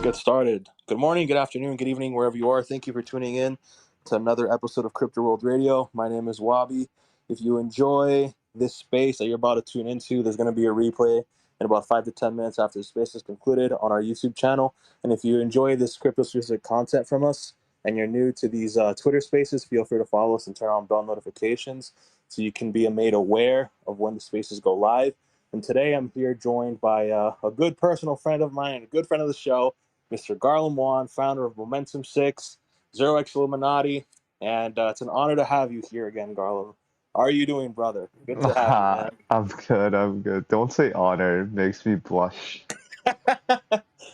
get started. Good morning, good afternoon, good evening, wherever you are. Thank you for tuning in to another episode of Crypto World Radio. My name is Wabi. If you enjoy this space that you're about to tune into, there's going to be a replay in about 5 to 10 minutes after the space is concluded on our YouTube channel. And if you enjoy this crypto-specific content from us and you're new to these Twitter spaces, feel free to follow us and turn on bell notifications so you can be made aware of when the spaces go live. And today I'm here joined by a good personal friend of mine, a good friend of the show, Mr. Garland Wan, founder of Momentum 6, Zero X Illuminati, and it's an honor to have you here again, Garland. How are you doing, brother? Good to have you, man. I'm good. I'm good. Don't say honor. It makes me blush. Well,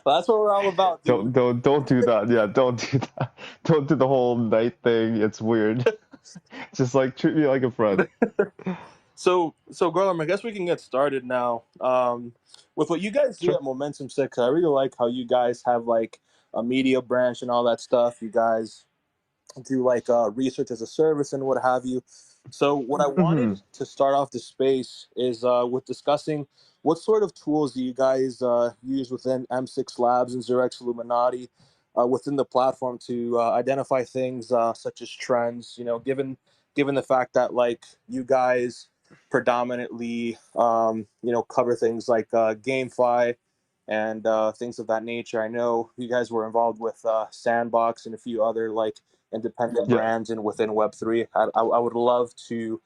that's what we're all about, dude. Don't do that. Yeah, don't do that. Don't do the whole night thing. It's weird. Just like treat me like a friend. So Garland, I guess we can get started now. With what you guys do Sure. at Momentum 6, I really like how you guys have like a media branch and all that stuff. You guys do like research as a service and what have you. So what I hmm wanted to start off the space is with discussing what sort of tools do you guys use within M6 Labs and Zurex Illuminati within the platform to identify things such as trends. You know, given the fact that like you guys predominantly cover things like GameFi and things of that nature. I know you guys were involved with Sandbox and a few other like independent Yeah. brands and within Web3. I would love to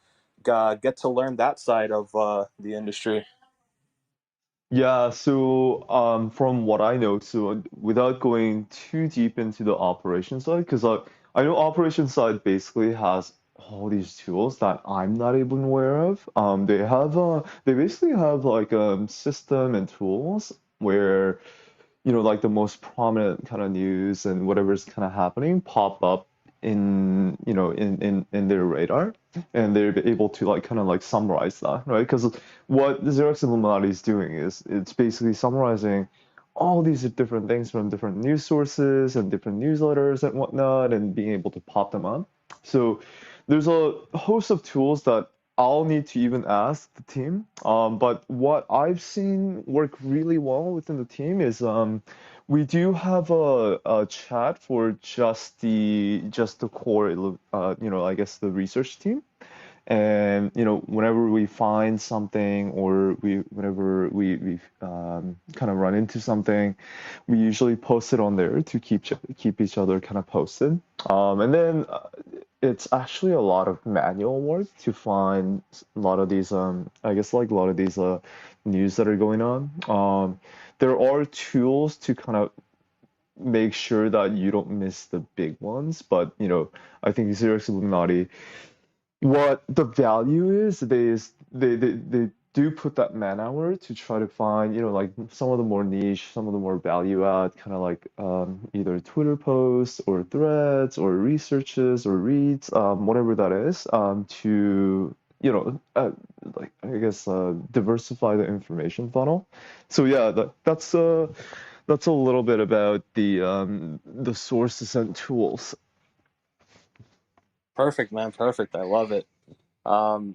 get to learn that side of the industry. Yeah. So, from what I know, so without going too deep into the operation side, because I know operation side basically has all these tools that I'm not even aware of. They basically have like a system and tools where like the most prominent kind of news and whatever's kind of happening pop up in their radar, and they're able to like kind of like summarize that, right? Because what the Xerox Illuminati is doing is it's basically summarizing all these different things from different news sources and different newsletters and whatnot, and being able to pop them up. So there's a host of tools that I'll need to even ask the team. But what I've seen work really well within the team is we do have a chat for just the core, I guess the research team. And whenever we find something or whenever we kind of run into something, we usually post it on there to keep each other kind of posted. And then it's actually a lot of manual work to find a lot of these I guess like a lot of these news that are going on. There are tools to kind of make sure that you don't miss the big ones, but I think Xerox Illuminati, what the value is, they do put that man hour to try to find, like some of the more niche, some of the more value add, kind of like either Twitter posts or threads or researches or reads, whatever that is, to like I guess diversify the information funnel. So yeah, that's a little bit about the sources and tools. Perfect, man. Perfect. I love it.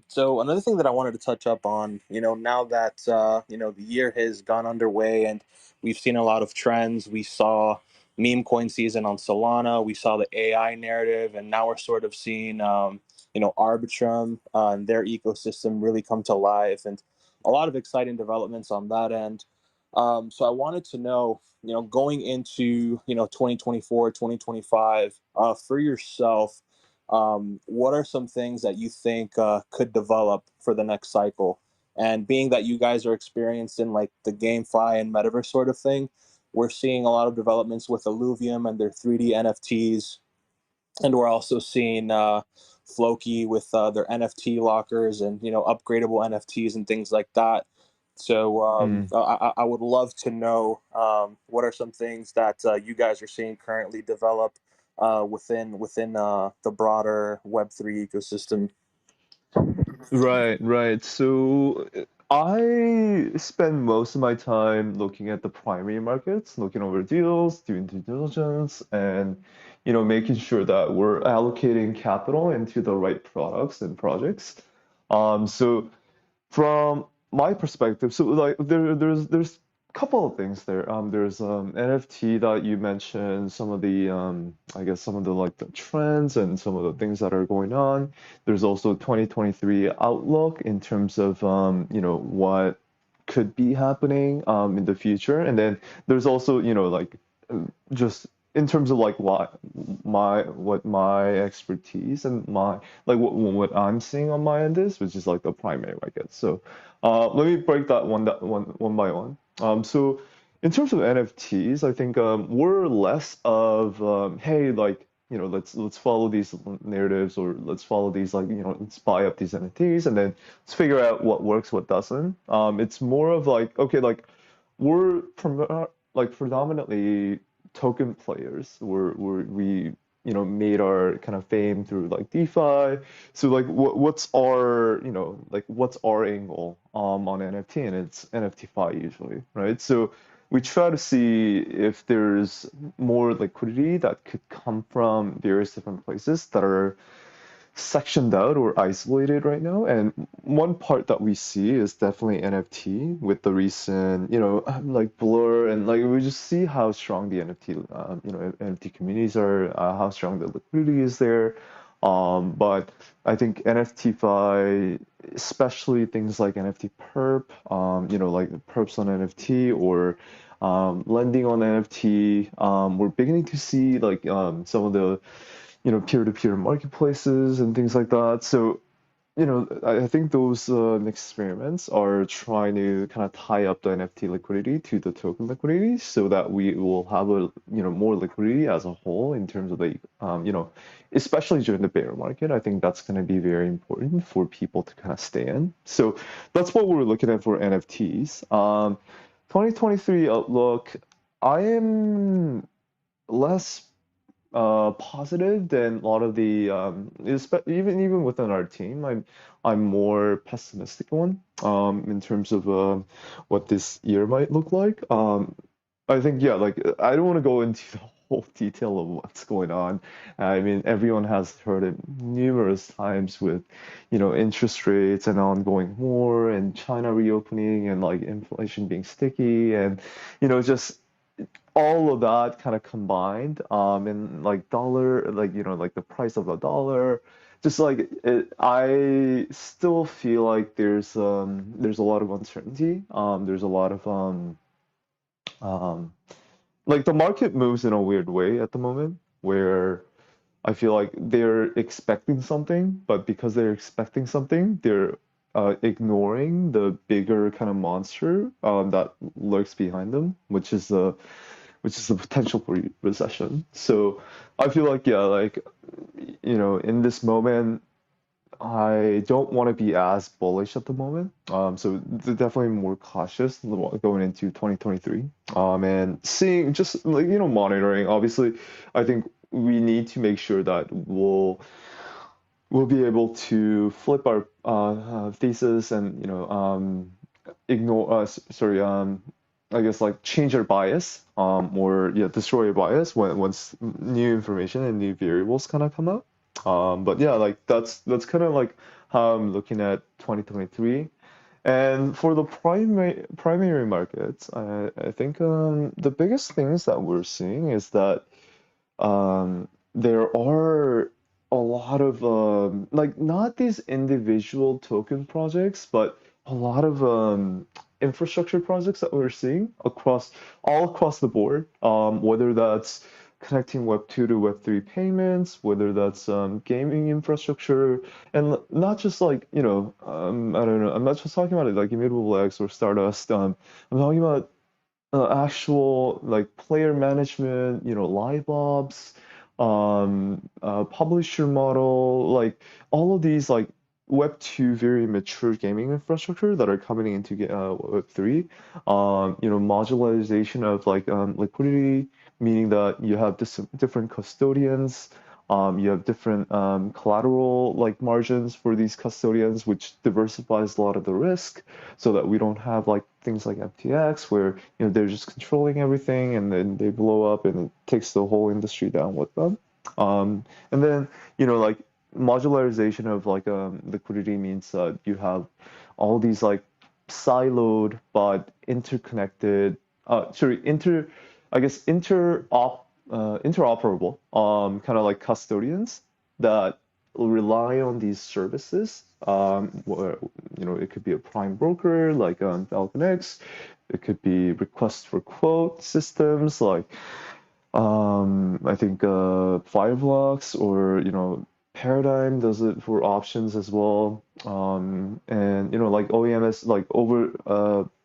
So another thing that I wanted to touch up on, now that the year has gone underway and we've seen a lot of trends. We saw meme coin season on Solana. We saw the AI narrative, and now we're sort of seeing Arbitrum and their ecosystem really come to life, and a lot of exciting developments on that end. So I wanted to know, going into 2024, 2025, for yourself, what are some things that you think could develop for the next cycle? And being that you guys are experienced in like the GameFi and metaverse sort of thing, we're seeing a lot of developments with Illuvium and their 3D NFTs, and we're also seeing Floki with their NFT lockers and upgradable NFTs and things like that. So I would love to know what are some things that you guys are seeing currently develop within the broader Web3 ecosystem. Right, right. So I spend most of my time looking at the primary markets, looking over deals, doing due diligence, and making sure that we're allocating capital into the right products and projects. So from my perspective, so like there's couple of things there. There's NFT that you mentioned, some of the I guess some of the like the trends and some of the things that are going on. There's also 2023 outlook in terms of what could be happening in the future. And then there's also, like just in terms of like what my expertise and my like what I'm seeing on my end is, which is like the primary market. So let me break that one by one. So in terms of NFTs, I think we're less of hey, like let's follow these narratives, or let's follow these like let's buy up these NFTs and then let's figure out what works, what doesn't. It's more of like okay, like like predominantly token players. We made our kind of fame through like DeFi. So like what's our like what's our angle on NFT, and it's NFT-Fi usually, right? So we try to see if there's more liquidity that could come from various different places that are sectioned out or isolated right now. And one part that we see is definitely NFT with the recent, like Blur, and like we just see how strong the NFT, NFT communities are, how strong the liquidity is there. But I think NFT-Fi, especially things like NFT perp, like perps on NFT or lending on NFT, we're beginning to see like some of the peer-to-peer marketplaces and things like that. So, I think those experiments are trying to kind of tie up the NFT liquidity to the token liquidity so that we will have more liquidity as a whole in terms of the, especially during the bear market. I think that's going to be very important for people to kind of stay in. So that's what we're looking at for NFTs. 2023 outlook, I am less positive than a lot of the even within our team. I'm more pessimistic one in terms of what this year might look like. I think yeah, like I don't want to go into the whole detail of what's going on. I mean, everyone has heard it numerous times with interest rates and ongoing war and China reopening and like inflation being sticky and just all of that kind of combined and like dollar like like the price of a dollar, just like I still feel like there's a lot of uncertainty. There's a lot of um like the market moves in a weird way at the moment where I feel like they're expecting something, but because they're expecting something, they're ignoring the bigger kind of monster that lurks behind them, which is the potential for recession. So I feel like yeah, like in this moment, I don't want to be as bullish at the moment. So definitely more cautious going into 2023. And seeing just like monitoring. Obviously, I think we need to make sure that we'll be able to flip our thesis and ignore sorry I guess like change our bias or yeah destroy our bias once new information and new variables kind of come out. But yeah, like that's kind of like how I'm looking at 2023. And for the primary markets, I think the biggest things that we're seeing is that there are a lot of like not these individual token projects, but a lot of infrastructure projects that we're seeing all across the board. Whether that's connecting Web2 to Web3 payments, whether that's gaming infrastructure, and not just like I don't know. I'm not just talking about it like Immutable X or Stardust. I'm talking about actual like player management, live ops, publisher model, like all of these like Web2 very mature gaming infrastructure that are coming into Web3. Modularization of like liquidity, meaning that you have different custodians. You have different collateral like margins for these custodians, which diversifies a lot of the risk so that we don't have like things like FTX where they're just controlling everything and then they blow up and it takes the whole industry down with them. And then like modularization of like liquidity means that you have all these like siloed but interconnected sorry, I guess interoperable, kind of like custodians that rely on these services. Where, it could be a prime broker like Falcon X. It could be request for quote systems like I think Fireblocks or Paradigm does it for options as well. And like OEMS like over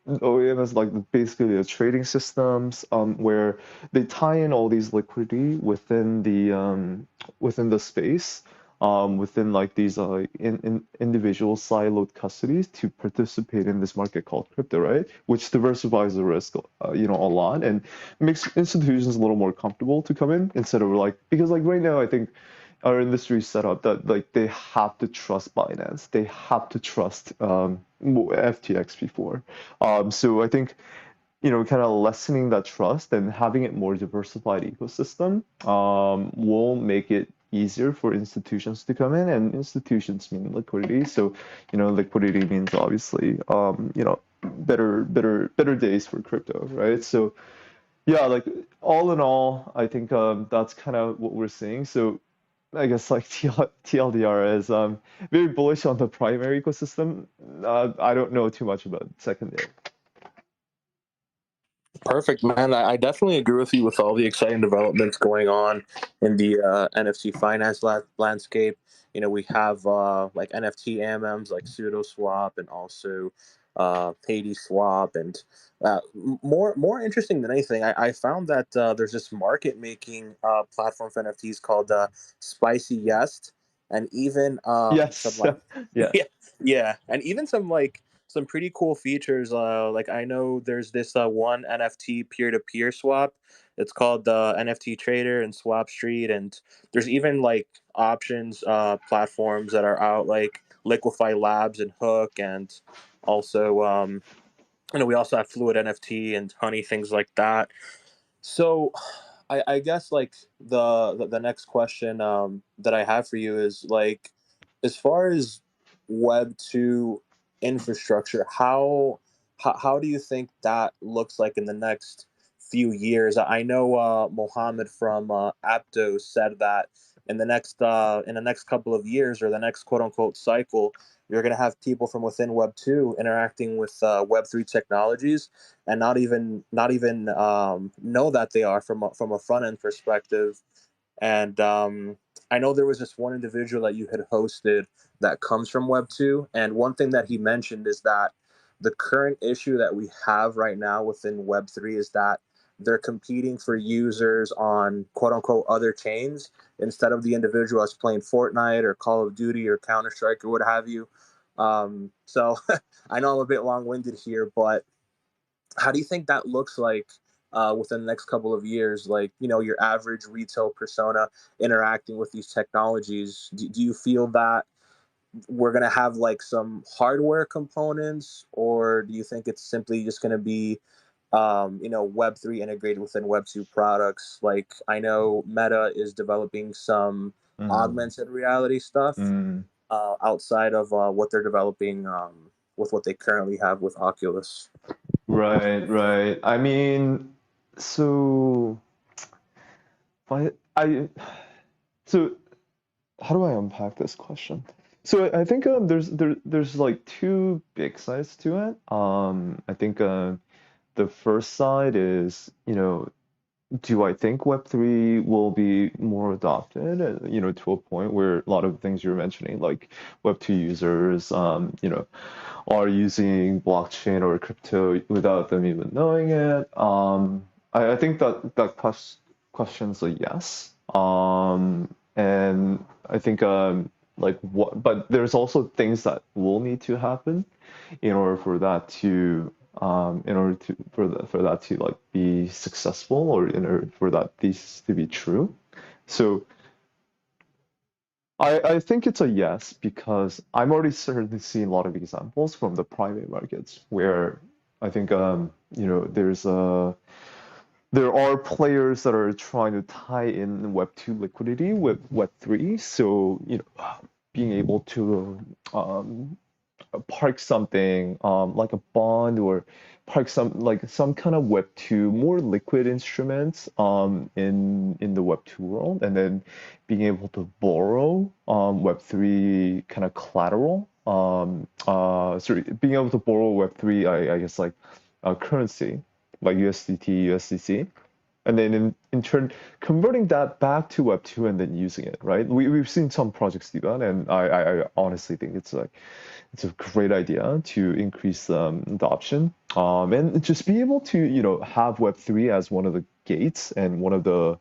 OEMS like basically the trading systems where they tie in all these liquidity within the space within like these individual siloed custodies to participate in this market called crypto, right? Which diversifies the risk, a lot and makes institutions a little more comfortable to come in instead of like because like right now I think our industry is set up that like they have to trust Binance, they have to trust FTX before. So I think kind of lessening that trust and having it more diversified ecosystem will make it easier for institutions to come in, and institutions mean liquidity. So, liquidity means obviously, better days for crypto, right? So, yeah, like all in all, I think that's kind of what we're seeing. So, I guess like TLDR is very bullish on the primary ecosystem. I don't know too much about secondary. Perfect, man. I definitely agree with you with all the exciting developments going on in the NFT finance landscape. We have like NFT AMMs like SudoSwap and also Hades Swap. And more interesting than anything, I found that there's this market making platform for NFTs called Spicy Yes, and even some Yes, like yeah. yeah, yeah, and even some pretty cool features. Like I know there's this one NFT peer-to-peer swap. It's called the NFT Trader and Swap Street, and there's even like options platforms that are out like Liquify Labs and Hook, and also we also have Fluid NFT and Honey, things like that. So, I guess like the next question that I have for you is like, as far as Web 2 infrastructure, how do you think that looks like in the next few years? I know Mohammed from Aptos said that in the next couple of years, or the next quote unquote cycle, you're going to have people from within Web 2 interacting with Web 3 technologies, and not even know that they are from a front end perspective. And I know there was this one individual that you had hosted that comes from Web 2, and one thing that he mentioned is that the current issue that we have right now within Web 3 is that they're competing for users on quote unquote other chains, instead of the individual that's playing Fortnite or Call of Duty or Counter Strike or what have you. So I know I'm a bit long winded here, but how do you think that looks like within the next couple of years? Like, your average retail persona interacting with these technologies. Do you feel that we're going to have like some hardware components, or do you think it's simply just going to be, Web 3 integrated within Web 2 products? Like, I know Meta is developing some Mm, augmented reality stuff mm. outside of what they're developing with what they currently have with Oculus. Right, right. I mean, so I so how do I unpack this question? So I think there's like two big sides to it. I think the first side is, do I think Web3 will be more adopted, to a point where a lot of things you're mentioning, like Web2 users, are using blockchain or crypto without them even knowing it? I think that question's a yes. And I think like what, but there's also things that will need to happen in order for that to for that to like be successful, or in order for that thesis to be true. So I think it's a yes, because I'm already starting to see a lot of examples from the private markets where I think there are players that are trying to tie in Web2 liquidity with Web3. So, being able to park something like a bond, or some kind of Web 2 more liquid instruments in the Web 2 world, and then being able to borrow Web 3 kind of collateral. Sorry, being able to borrow Web 3, I guess like currency like USDT, USDC, and then in turn converting that back to Web 2 and then using it, right? We've seen some projects do that, and I honestly think it's a great idea to increase adoption, and just be able to have Web3 as one of the gates and one of the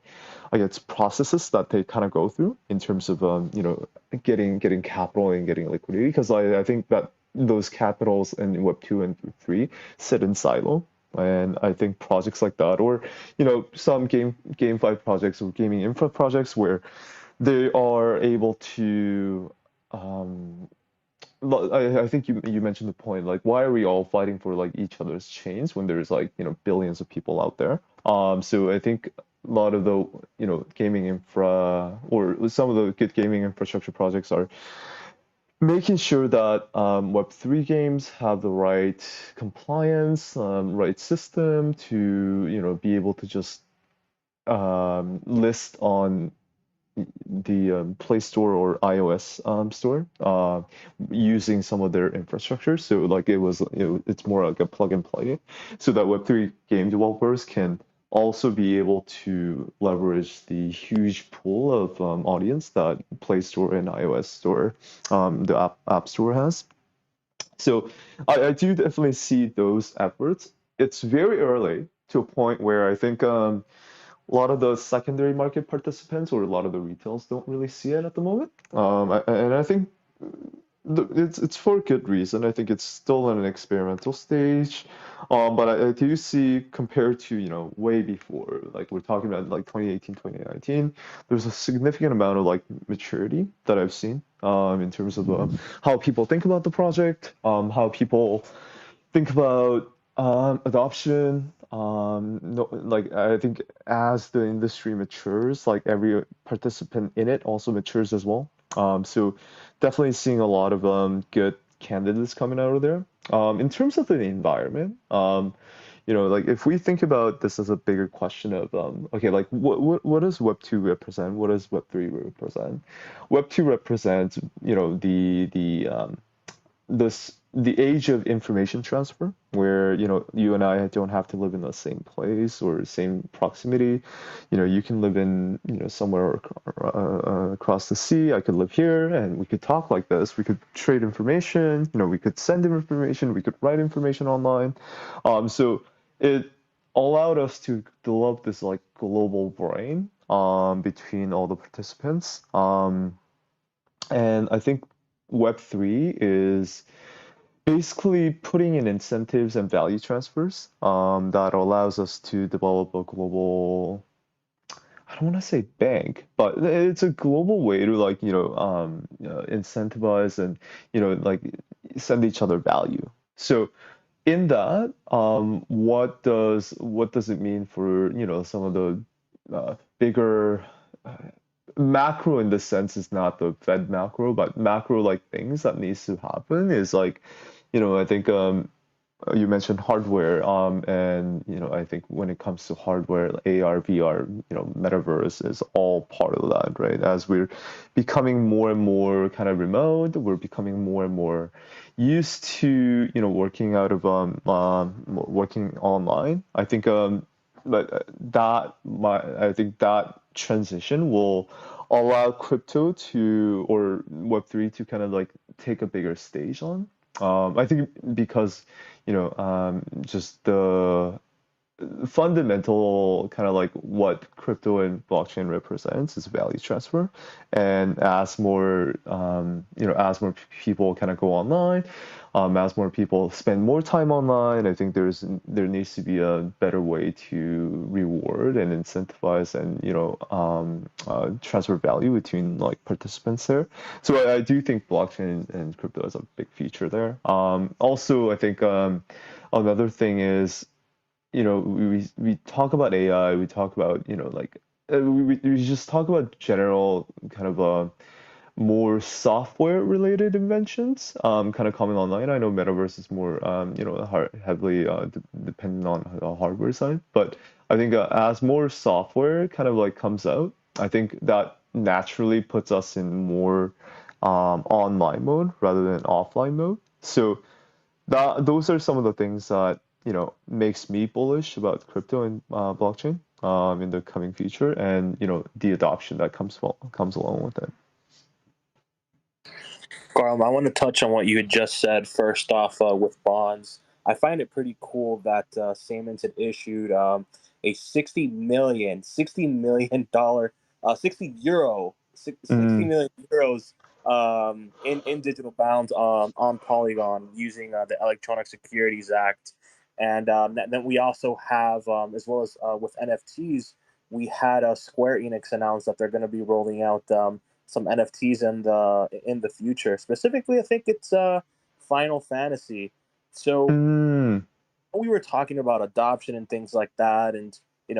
I guess processes that they kind of go through in terms of getting capital and getting liquidity, because I think that those capitals in Web 2 and Web 3 sit in silo. And I think projects like that, or some GameFi projects or gaming infra projects, where they are able to um, I think you mentioned the point, like why are we all fighting for like each other's chains when there's like billions of people out there. So I think a lot of the gaming infra, or some of the good gaming infrastructure projects, are making sure that Web3 games have the right compliance, right system to be able to just list on the Play Store or iOS store using some of their infrastructure. So like it's more like a plug and play, so that Web3 game developers can also be able to leverage the huge pool of audience that Play Store and iOS store, the App Store has. So I do definitely see those efforts. It's very early to a point where I think a lot of the secondary market participants or a lot of the retails don't really see it at the moment. And I think it's for good reason. I think it's still in an experimental stage. But I do see, compared to, way before, like we're talking about like 2018, 2019, there's a significant amount of like maturity that I've seen in terms of how people think about the project, how people think about adoption. No, like I think as the industry matures, like every participant in it also matures as well. So definitely seeing a lot of good candidates coming out of there. In terms of the environment, like if we think about this as a bigger question of okay, like what does Web 2 represent? What does Web 3 represent? Web 2 represents, this the age of information transfer, where you and I don't have to live in the same place or same proximity. You can live in somewhere across the sea. I could live here and we could talk like this. We could trade information. We could send information. We could write information online. So it allowed us to develop this like global brain between all the participants. And I think Web 3 is basically putting in incentives and value transfers that allows us to develop a global, I don't want to say bank, but it's a global way to like, incentivize and, like send each other value. So in that, what does it mean for, some of the bigger macro, in the sense is not the Fed macro, but macro like things that needs to happen is like, I think you mentioned hardware, and I think when it comes to hardware, AR, VR, metaverse is all part of that, right? As we're becoming more and more kind of remote, we're becoming more and more used to working online. I think I think that transition will allow crypto to, or Web 3 to kind of like take a bigger stage on. I think because just the fundamental kind of like what crypto and blockchain represents is value transfer. And as more people kind of go online, as more people spend more time online, I think there needs to be a better way to reward and incentivize and transfer value between like participants there. So I do think blockchain and crypto is a big feature there. Also, I think another thing is, we talk about AI, we talk about, like we just talk about general kind of more software related inventions kind of coming online. I know metaverse is more heavily dependent on the hardware side, but I think as more software kind of like comes out, I think that naturally puts us in more online mode rather than offline mode. So that those are some of the things that makes me bullish about crypto and blockchain in the coming future, and the adoption that comes along with it. Carl, I want to touch on what you had just said first off with bonds. I find it pretty cool that Siemens had issued a 60 euro, 60 Mm, million euros in digital bonds on Polygon using the Electronic Securities Act. And then we also have, as well as with NFTs, we had Square Enix announce that they're going to be rolling out some NFTs in the future. Specifically, I think it's Final Fantasy. So mm, we were talking about adoption and things like that, and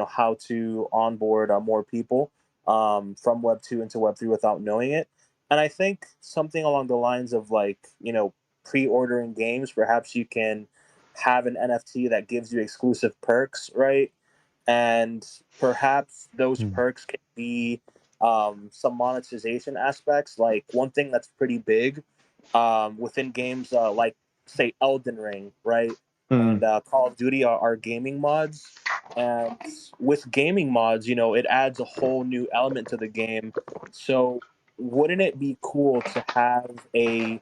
how to onboard more people from Web 2 into Web 3 without knowing it. And I think something along the lines of like pre-ordering games. Perhaps you can have an NFT that gives you exclusive perks, right? And perhaps those mm, perks can be some monetization aspects. Like one thing that's pretty big within games, like say Elden Ring, right, and mm, Call of Duty are gaming mods. And with gaming mods, it adds a whole new element to the game. So wouldn't it be cool to have a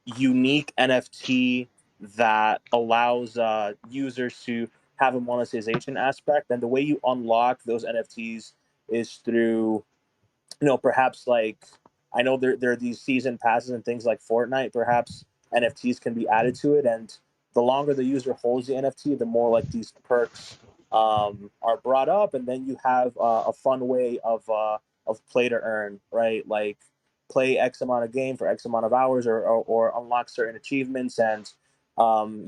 unique NFT that allows users to have a monetization aspect? And the way you unlock those NFTs is through, perhaps like, I know there are these season passes and things like Fortnite. Perhaps NFTs can be added to it, and the longer the user holds the NFT, the more like these perks are brought up, and then you have a fun way of play to earn, right? Like play X amount of game for X amount of hours, or unlock certain achievements, and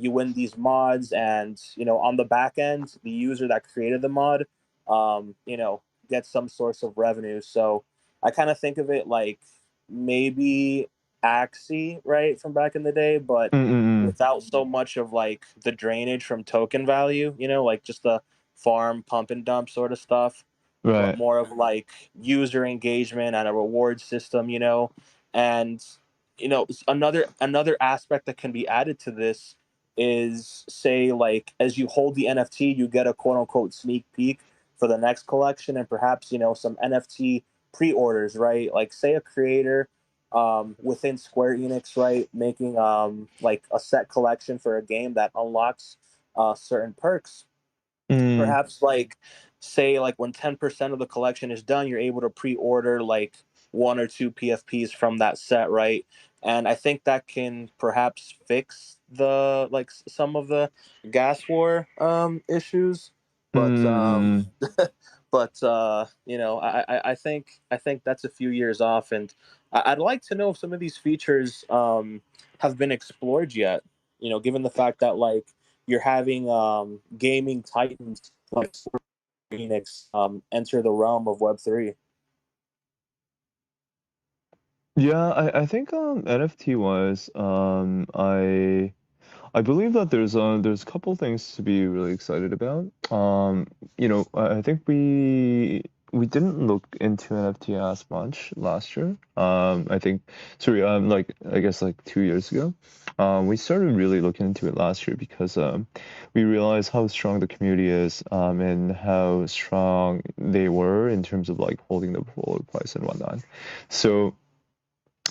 you win these mods, and on the back end, the user that created the mod, gets some source of revenue. So I kind of think of it like maybe Axie, right, from back in the day, but mm, mm, without so much of like the drainage from token value, like just the farm pump and dump sort of stuff, but right. more of like user engagement and a reward system, and another aspect that can be added to this is, say, like as you hold the NFT, you get a quote unquote sneak peek for the next collection, and perhaps some NFT pre-orders, right? Like say a creator within Square Enix, right, making like a set collection for a game that unlocks certain perks. Mm, Perhaps like say like when 10% of the collection is done, you're able to pre-order like one or two PFPs from that set, right? And I think that can perhaps fix the like some of the gas war issues, but mm. I think that's a few years off, and I'd like to know if some of these features have been explored yet. Given the fact that like you're having gaming titans like Phoenix enter the realm of Web 3. Yeah, I think NFT wise, I believe that there's a couple things to be really excited about. I think we didn't look into NFT as much last year. I think sorry, like I guess like 2 years ago. We started really looking into it last year because we realized how strong the community is, and how strong they were in terms of like holding the portfolio price and whatnot. So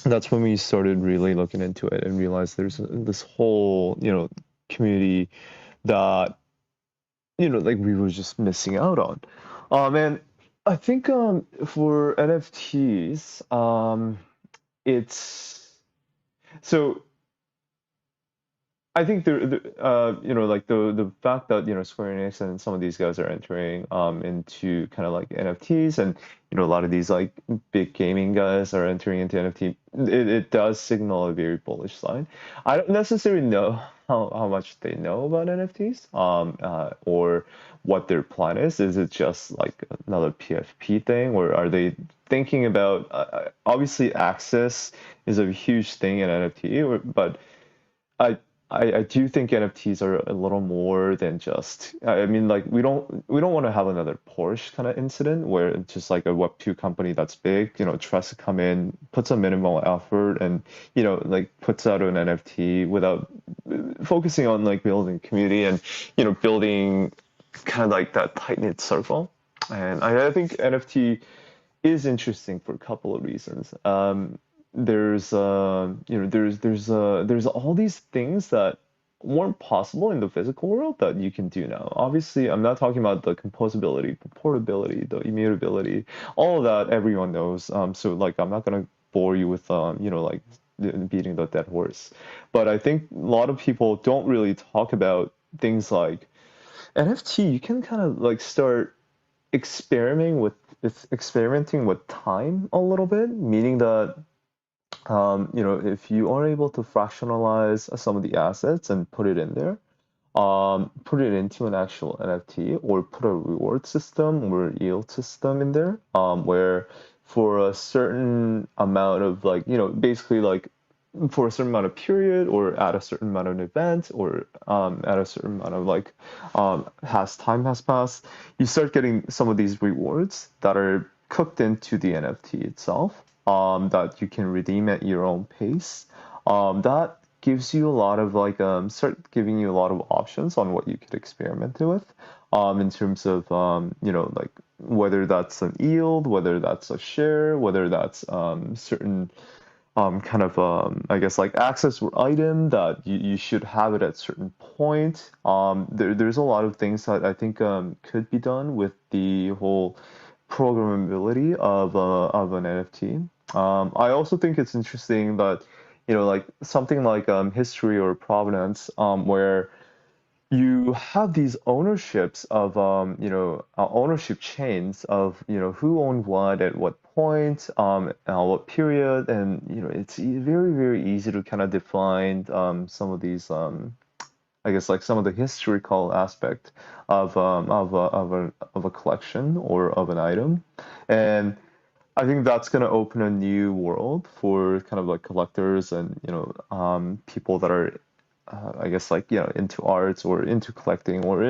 that's when we started really looking into it and realized there's this whole, community that, like we were just missing out on. And I think for NFTs, it's so I think like the fact that Square Enix and some of these guys are entering into kind of like NFTs, and a lot of these like big gaming guys are entering into NFT. It does signal a very bullish sign. I don't necessarily know. how much they know about NFTs, or what their plan is. Is it just like another PFP thing, or are they thinking about obviously access is a huge thing in NFT, but I, I do think NFTs are a little more than just. I mean, like we don't want to have another Porsche kind of incident where it's just like a Web2 company that's big, tries to come in, puts a minimal effort, and like puts out an NFT without focusing on like building community and building kind of like that tight knit circle. And I think NFT is interesting for a couple of reasons. There's all these things that weren't possible in the physical world that you can do now. Obviously, I'm not talking about the composability, the portability, the immutability, all of that everyone knows. So like I'm not gonna bore you with like beating the dead horse. But I think a lot of people don't really talk about things like NFT. You can kind of like start experimenting with experimenting with time a little bit, meaning that if you are able to fractionalize some of the assets and put it in there, put it into an actual NFT or put a reward system or yield system in there, where for a certain amount of like, basically like for a certain amount of period or at a certain amount of event or at a certain amount of like has time has passed, you start getting some of these rewards that are cooked into the NFT itself, that you can redeem at your own pace. That gives you a lot of like start giving you a lot of options on what you could experiment with, in terms of like whether that's an yield, whether that's a share, whether that's certain kind of I guess like access or item that you should have it at certain point. There's a lot of things that I think could be done with the whole programmability of an NFT. I also think it's interesting that like something like history or provenance, where you have these ownerships of ownership chains of who owned what at what point, what period, and it's very very easy to kind of define some of these I guess like some of the historical aspect of a collection or of an item. And I think that's going to open a new world for kind of like collectors and people that are I guess like into arts or into collecting or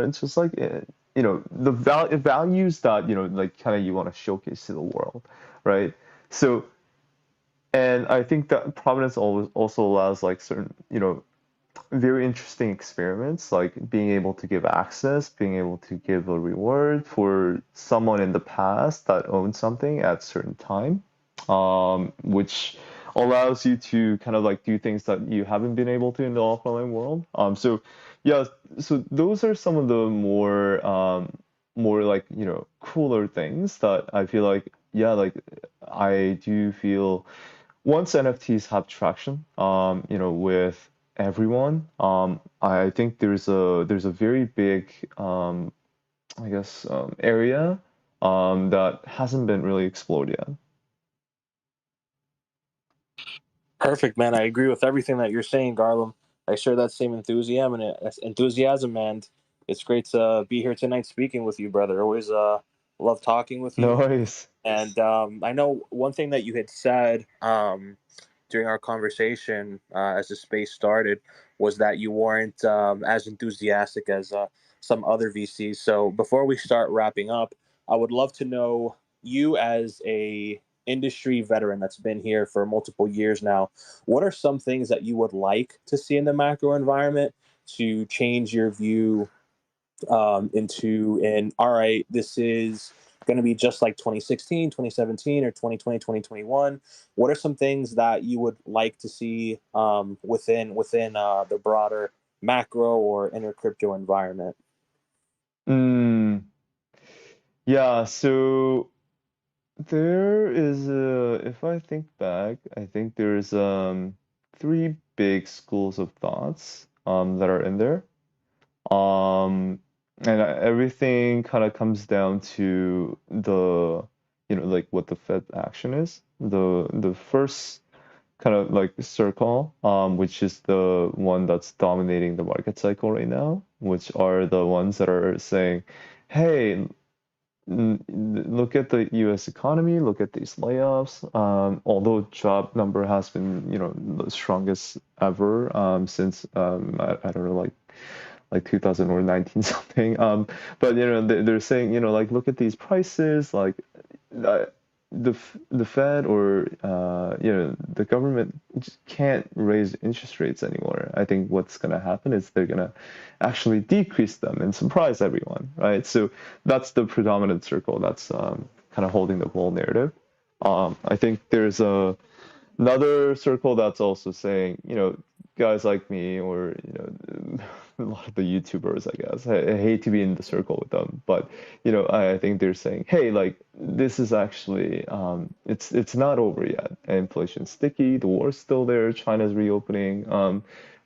it's just like the values that like kind of you want to showcase to the world, right? So and I think that provenance always also allows like certain very interesting experiments, like being able to give access, being able to give a reward for someone in the past that owned something at certain time, which allows you to kind of like do things that you haven't been able to in the offline world. So yeah, so those are some of the more like cooler things that I feel like yeah, like I do feel once NFTs have traction, with everyone, I think there's a very big, I guess, area, that hasn't been really explored yet. Perfect, man. I agree with everything that you're saying, Garland. I share that same enthusiasm, and it's great to be here tonight speaking with you, brother. Always love talking with No you. worries. And I know one thing that you had said during our conversation as the space started was that you weren't as enthusiastic as some other VCs. So before we start wrapping up, I would love to know you as a industry veteran that's been here for multiple years now. What are some things that you would like to see in the macro environment to change your view into an all right, this is going to be just like 2016, 2017, or 2020, 2021? What are some things that you would like to see within the broader macro or inner crypto environment? Mm, yeah, so there is if I think back, I think there's three big schools of thoughts that are in there. And everything kind of comes down to like what the Fed action is. The first kind of like circle, which is the one that's dominating the market cycle right now, which are the ones that are saying, hey, look at the US economy, look at these layoffs. Although job number has been, the strongest ever since I don't know, like 2000 or 19 something. But they're saying, like look at these prices, like uh, the Fed or the government just can't raise interest rates anymore. I think what's going to happen is they're going to actually decrease them and surprise everyone, right? So that's the predominant circle that's kind of holding the whole narrative. I think there's another circle that's also saying, guys like me or, a lot of the YouTubers, I guess. I hate to be in the circle with them, but, I think they're saying, hey, like this is actually, it's not over yet. Inflation's sticky, the war's still there, China's reopening.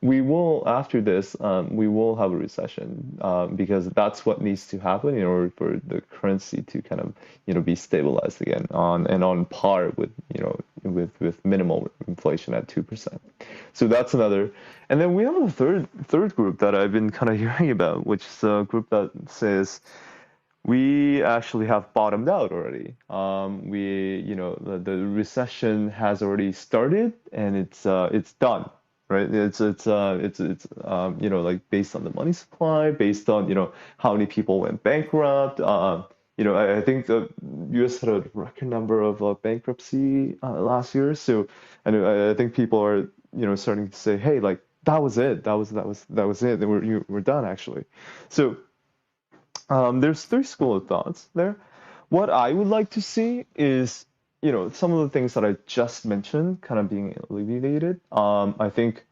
We will, after this, we will have a recession because that's what needs to happen in order for the currency to kind of, be stabilized again on par with, with minimal inflation at 2%. So that's another. And then we have a third group that I've been kind of hearing about, which is a group that says we actually have bottomed out already. The recession has already started and it's done, right? Like based on the money supply, based on how many people went bankrupt. I think the U.S. had a record number of bankruptcy last year, so I think people are starting to say, hey, like that was it, that was it, we're done actually. So there's three school of thoughts there. What I would like to see is, some of the things that I just mentioned kind of being alleviated. I think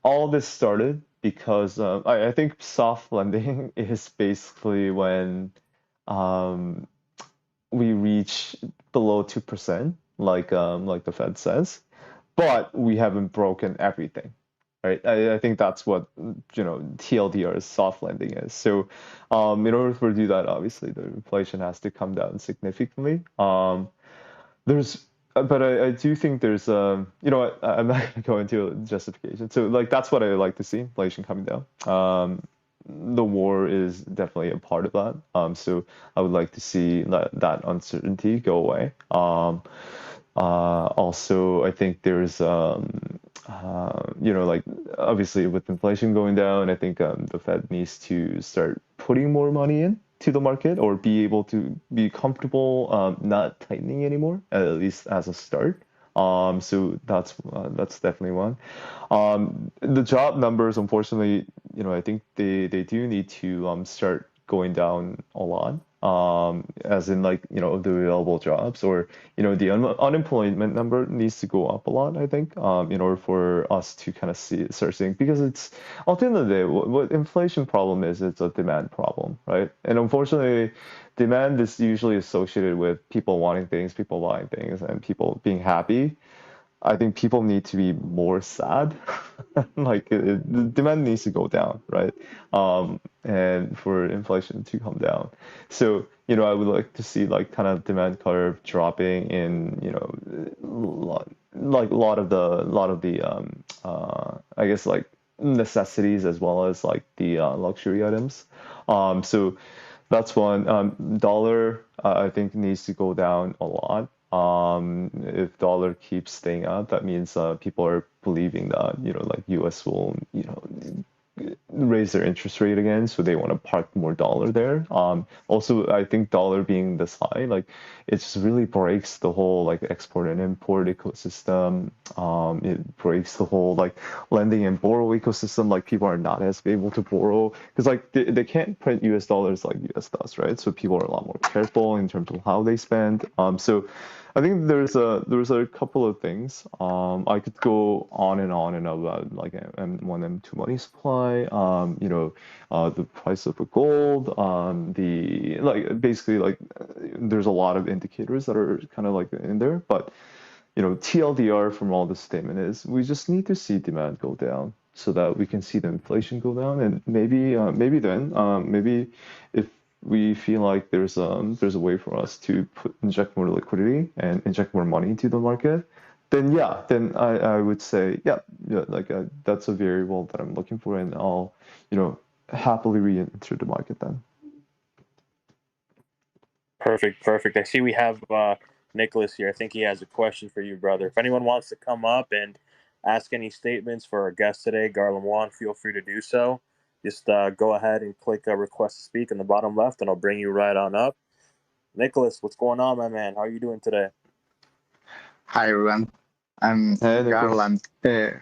all this started because I think soft landing is basically when um, we reach below 2%, like the Fed says, but we haven't broken everything. Right. I think that's what TLDR is soft landing is. So, in order for to do that, obviously the inflation has to come down significantly. There's, but I do think there's, what, I'm not going to go into a justification. So, like that's what I like to see, inflation coming down. The war is definitely a part of that. So I would like to see that uncertainty go away. Also, I think there's, like obviously with inflation going down, I think the Fed needs to start putting more money in to the market or be able to be comfortable not tightening anymore, at least as a start. So that's definitely one. The job numbers, unfortunately, I think they do need to start going down a lot. As in like, the available jobs or, the unemployment number needs to go up a lot, I think, in order for us to kind of start seeing, because it's, at the end of the day, what inflation problem is, it's a demand problem, right? And unfortunately, demand is usually associated with people wanting things, people buying things, and people being happy. I think people need to be more sad. Like the demand needs to go down, right? And for inflation to come down. So, I would like to see like kind of demand curve dropping in, like a lot of the I guess like necessities as well as like the luxury items. So that's one. Dollar, I think needs to go down a lot. If dollar keeps staying up, that means people are believing that like U.S. will raise their interest rate again, so they want to park more dollar there. Also, I think dollar being this high, like it just really breaks the whole like export and import ecosystem. It breaks the whole like lending and borrow ecosystem. Like people are not as able to borrow because like they can't print U.S. dollars like U.S. does, right? So people are a lot more careful in terms of how they spend. So I think there's a couple of things. I could go on and about like M1, M2 money supply. The price of a gold. The like basically like there's a lot of indicators that are kind of like in there, but TLDR from all this statement is we just need to see demand go down so that we can see the inflation go down, and maybe then maybe if we feel like there's a way for us to inject more liquidity and inject more money into the market, then yeah, then I would say yeah, yeah, like that's a variable that I'm looking for, and I'll, you know, happily re-enter the market then. Perfect, perfect. I see we have Nicholas here. I think he has a question for you, brother. If anyone wants to come up and ask any statements for our guest today, Garland Juan, feel free to do so. Just go ahead and click request to speak in the bottom left, and I'll bring you right on up. Nicholas, what's going on, my man? How are you doing today? Hi everyone, I'm Hey, Nicholas. Garland.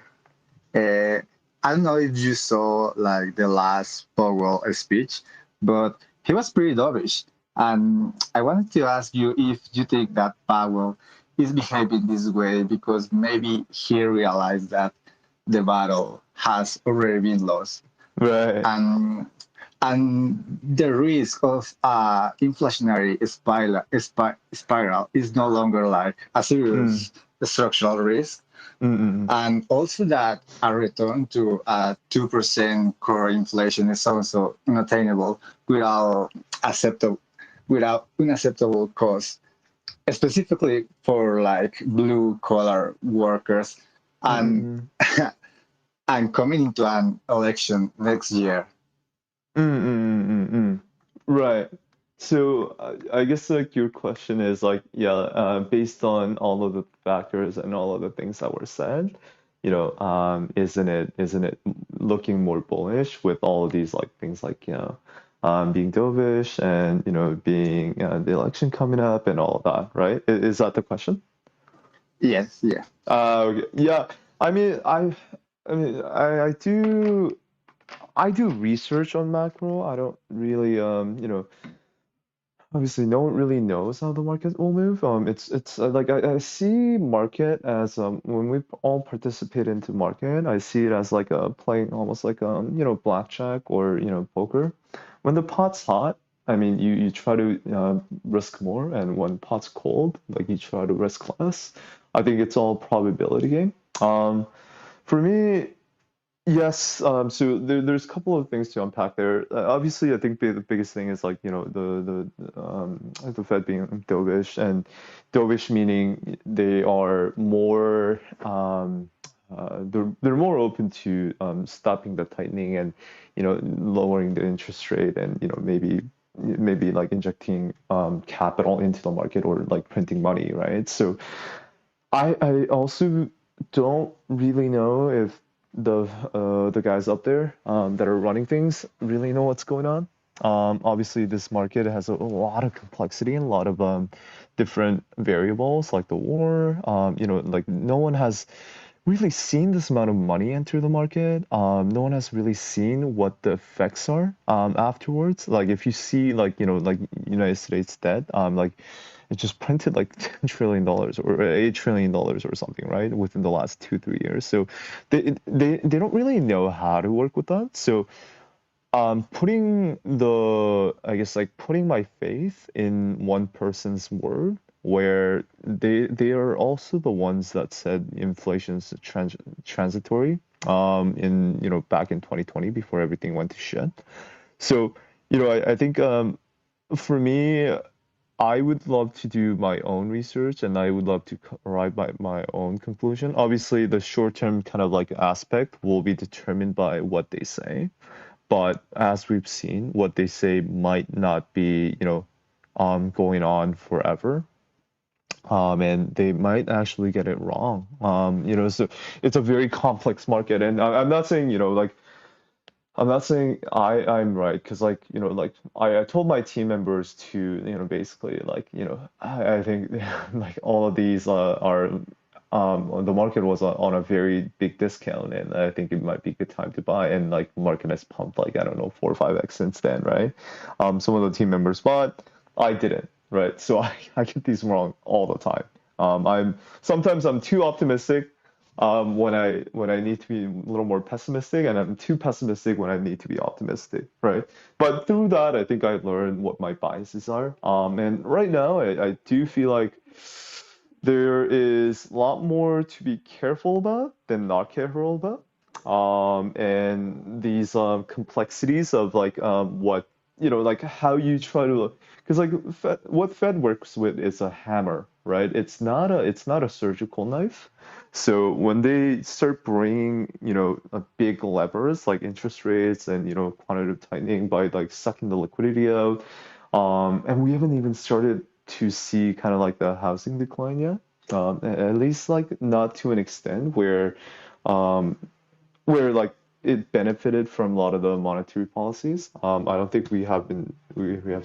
Uh, I don't know if you saw like the last Powell speech, but he was pretty dovish. And I wanted to ask you if you think that Powell is behaving this way because maybe he realized that the battle has already been lost, Right. and the risk of inflationary spiral is no longer like a Mm. serious structural risk, Mm. and also that a return to 2% core inflation is also unattainable without acceptable without unacceptable costs, specifically for like blue collar workers, and Mm. and coming into an election next year. Right. So I guess like your question is like, yeah, based on all of the factors and all of the things that were said, isn't it looking more bullish with all of these like things like, being dovish and being the election coming up and all of that, right? Is that the question? Yes, yeah. Okay. Yeah. I mean, I do research on macro. I don't really, obviously no one really knows how the market will move. It's like I see market as when we all participate into market, I see it as like a playing almost like blackjack or poker. When the pot's hot, I mean you try to risk more, and when pot's cold, like you try to risk less. I think it's all probability game. For me, yes. So there's a couple of things to unpack there. Obviously, I think the biggest thing is like the Fed being dovish, and dovish meaning they are more they're more open to stopping the tightening and lowering the interest rate, and maybe like injecting capital into the market or like printing money, right? So I also don't really know if the guys up there that are running things really know what's going on. Obviously, this market has a lot of complexity and a lot of different variables, like the war. Like no one has really seen this amount of money enter the market. No one has really seen what the effects are afterwards. Like if you see like like United States debt, like it just printed like $10 trillion or $8 trillion or something, right, within the last 2 3 years. So they don't really know how to work with that. So putting I guess like putting my faith in one person's word, where they are also the ones that said inflation's transitory in back in 2020 before everything went to shit. So I think for me, I would love to do my own research, and I would love to arrive by my own conclusion. Obviously, the short-term kind of like aspect will be determined by what they say. But as we've seen, what they say might not be, going on forever. And they might actually get it wrong. So it's a very complex market, and I'm not saying, like I'm not saying I'm right, because like like I told my team members to basically like I think like all of these are the market was on a very big discount, and I think it might be a good time to buy, and like market has pumped like I don't know 4 or 5x since then, right? Some of the team members bought, I didn't, right? So I get these wrong all the time. Sometimes I'm too optimistic when I need to be a little more pessimistic, and I'm too pessimistic when I need to be optimistic, right? But through that, I think I learned what my biases are. And right now, I do feel like there is a lot more to be careful about than not careful about. And these complexities of like like how you try to, because like what Fed works with is a hammer, right? It's not a surgical knife. So when they start bringing, a big levers like interest rates and, quantitative tightening by like sucking the liquidity out, and we haven't even started to see kind of like the housing decline yet. At least like not to an extent um, where like it benefited from a lot of the monetary policies. I don't think we have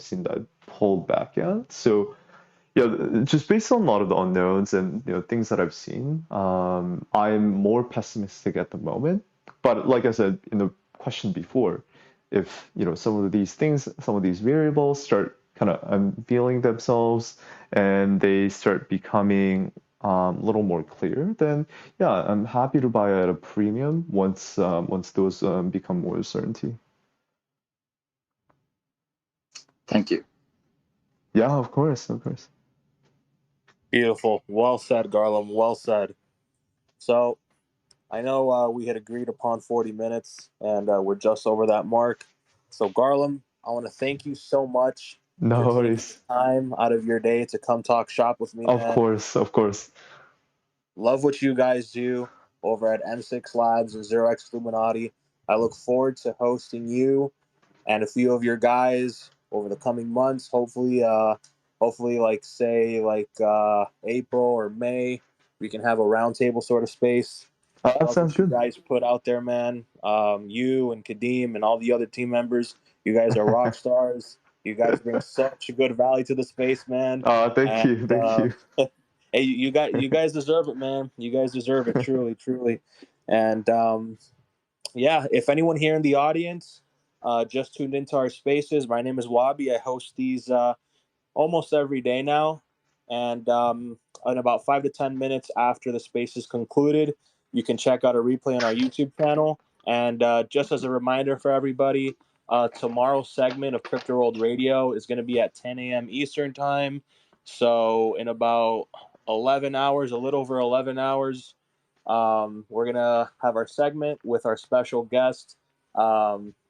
seen that pulled back yet. So yeah, just based on a lot of the unknowns and things that I've seen, I'm more pessimistic at the moment. But like I said in the question before, if some of these things, some of these variables start kind of unveiling themselves and they start becoming a little more clear, then yeah, I'm happy to buy at a premium once those become more certainty. Thank you. Yeah, of course, of course. Beautiful. Well said, Garland. Well said. So I know we had agreed upon 40 minutes, and we're just over that mark. So, Garland, I want to thank you so much No for taking worries. the time out of your day to come talk shop with me, Of man. course, of course. Love what you guys do over at M6 Labs and Zero X Illuminati. I look forward to hosting you and a few of your guys over the coming months. Hopefully, like say April or May, we can have a roundtable sort of space. That Love sounds what you good. guys put out there, man. You and Kadeem and all the other team members, you guys are rock stars. You guys bring such a good value to the space, man. Thank And you, thank you. hey, you guys deserve it, man. You guys deserve it, truly, truly. And yeah, if anyone here in the audience just tuned into our spaces, my name is Wabi. I host these almost every day now. And in about 5 to 10 minutes after the space is concluded, you can check out a replay on our YouTube channel. And just as a reminder for everybody, tomorrow's segment of Crypto World Radio is going to be at 10 a.m. Eastern Time. So in about 11 hours, a little over 11 hours, we're going to have our segment with our special guest,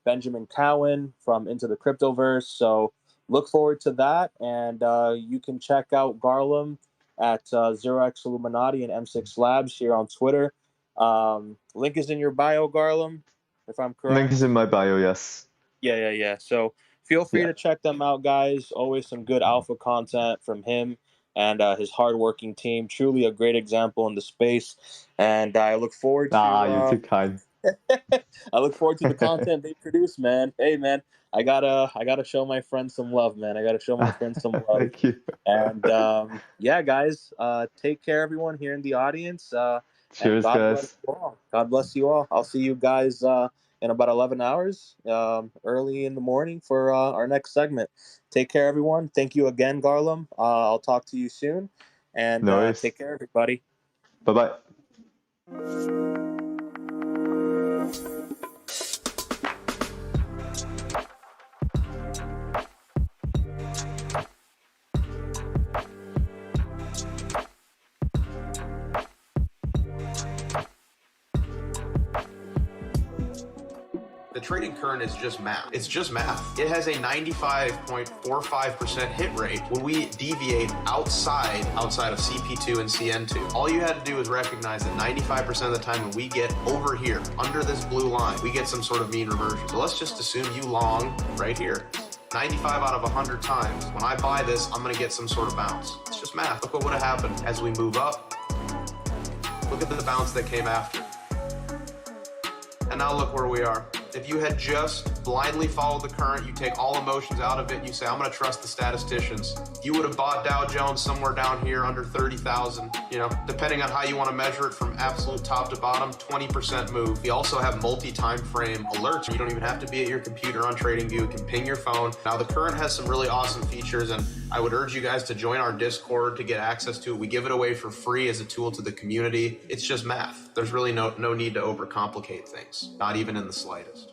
Benjamin Cowan from Into the Cryptoverse. So look forward to that. And you can check out Garland at Zero X Illuminati and M6 Labs here on Twitter. Link is in your bio, Garland, if I'm Link is correct. in my bio, yes. Yeah. So feel free Yeah. to check them out, guys. Always some good alpha content from him and his hardworking team. Truly a great example in the space. And I look forward You're to too kind. I look forward to the content they produce, man. Hey, man, I gotta show my friends some love, man. I gotta show my friends some love. Thank you. And yeah, guys, take care, everyone here in the audience. And Cheers, God bless guys. you all. God bless you all. I'll see you guys in about 11 hours, early in the morning for our next segment. Take care, everyone. Thank you again, Garland. I'll talk to you soon. And No worries. take care, everybody. Bye bye. The trading current is just math. It's just math. It has a 95.45% hit rate when we deviate outside of CP2 and CN2. All you had to do is recognize that 95% of the time when we get over here, under this blue line, we get some sort of mean reversion. So let's just assume you long right here. 95 out of 100 times, when I buy this, I'm going to get some sort of bounce. It's just math. Look what would have happened as we move up. Look at the bounce that came after. And now look where we are. If you had just blindly followed the current, you take all emotions out of it, and you say, I'm going to trust the statisticians, you would have bought Dow Jones somewhere down here under 30,000, depending on how you want to measure it from absolute top to bottom, 20% move. We also have multi-time frame alerts. You don't even have to be at your computer on TradingView. You can ping your phone. Now, the current has some really awesome features, and I would urge you guys to join our Discord to get access to it. We give it away for free as a tool to the community. It's just math. There's really no need to overcomplicate things, not even in the slightest.